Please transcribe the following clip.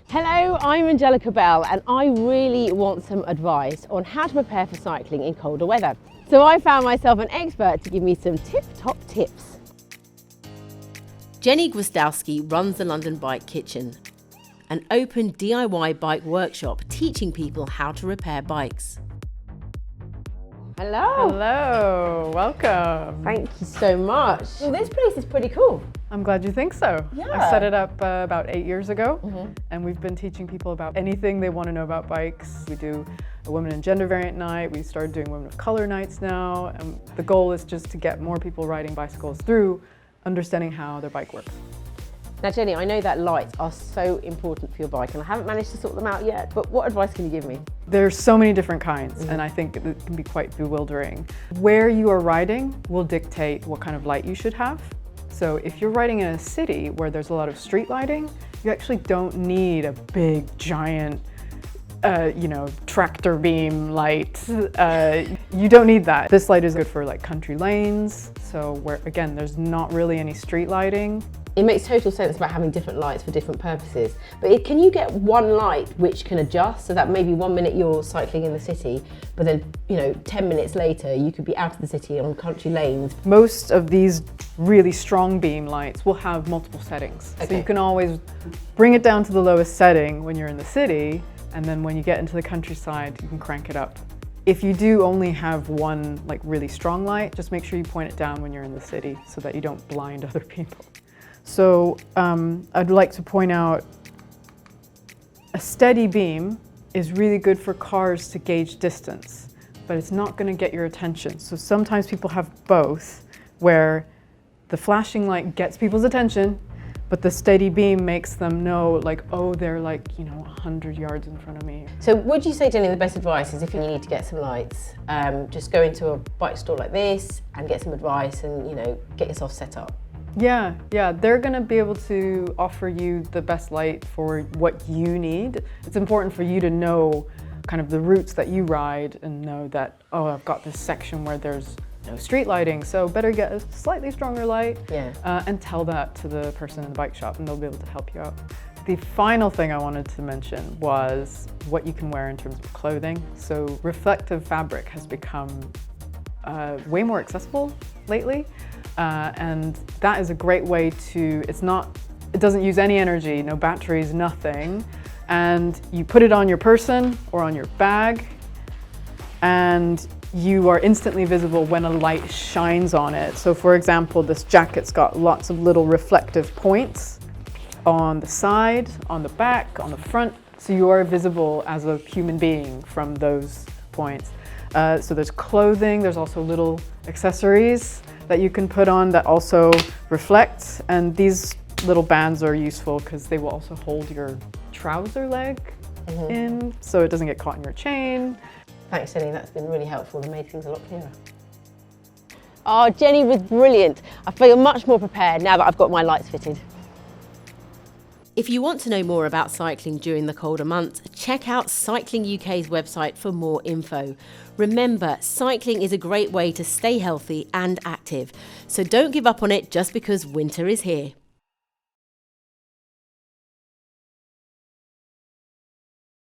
Hello, I'm Angellica Bell and I really want some advice on how to prepare for cycling in colder weather. So I found myself an expert to give me some tip-top tips. Jenni Gwiazdowski runs the London Bike Kitchen, an open DIY bike workshop teaching people how to repair bikes. Hello. Hello, welcome. Thank you so much. Well, this place is pretty cool. I'm glad you think so. Yeah. I set it up about 8 years ago, and we've been teaching people about anything they want to know about bikes. We do a women and gender variant night. We started doing women of color nights now, and the goal is just to get more people riding bicycles through understanding how their bike works. Now Jenny, I know that lights are so important for your bike and I haven't managed to sort them out yet, but what advice can you give me? There's so many different kinds, and I think it can be quite bewildering. Where you are riding will dictate what kind of light you should have. So if you're riding in a city where there's a lot of street lighting, you actually don't need a big, giant, tractor beam light. You don't need that. This light is good for like country lanes, so where, again, there's not really any street lighting. It makes total sense about having different lights for different purposes, but can you get one light which can adjust so that maybe 1 minute you're cycling in the city, but then 10 minutes later you could be out of the city on country lanes? Most of these really strong beam lights will have multiple settings. Okay. So you can always bring it down to the lowest setting when you're in the city, and then when you get into the countryside, you can crank it up. If you do only have one like really strong light, just make sure you point it down when you're in the city so that you don't blind other people. So I'd like to point out a steady beam is really good for cars to gauge distance, but it's not going to get your attention. So sometimes people have both, where the flashing light gets people's attention, but the steady beam makes them know like, oh, they're like, 100 yards in front of me. So would you say, Jenny, the best advice is if you need to get some lights, just go into a bike store like this and get some advice and, get yourself set up? Yeah, they're gonna be able to offer you the best light for what you need. It's important for you to know kind of the routes that you ride and know that, oh, I've got this section where there's no street lighting, so better get a slightly stronger light. Yeah. And tell that to the person in the bike shop and they'll be able to help you out. The final thing I wanted to mention was what you can wear in terms of clothing. So reflective fabric has become way more accessible lately. And that is a great way to, it doesn't use any energy, no batteries, nothing. And you put it on your person or on your bag, and you are instantly visible when a light shines on it. So for example, this jacket's got lots of little reflective points on the side, on the back, on the front. So you are visible as a human being from those points. So there's clothing, there's also little accessories that you can put on that also reflect, and these little bands are useful because they will also hold your trouser leg in so it doesn't get caught in your chain. Thanks, Jenny, that's been really helpful and made things a lot clearer. Oh, Jenny was brilliant. I feel much more prepared now that I've got my lights fitted. If you want to know more about cycling during the colder months, check out Cycling UK's website for more info. Remember, cycling is a great way to stay healthy and active, so don't give up on it just because winter is here.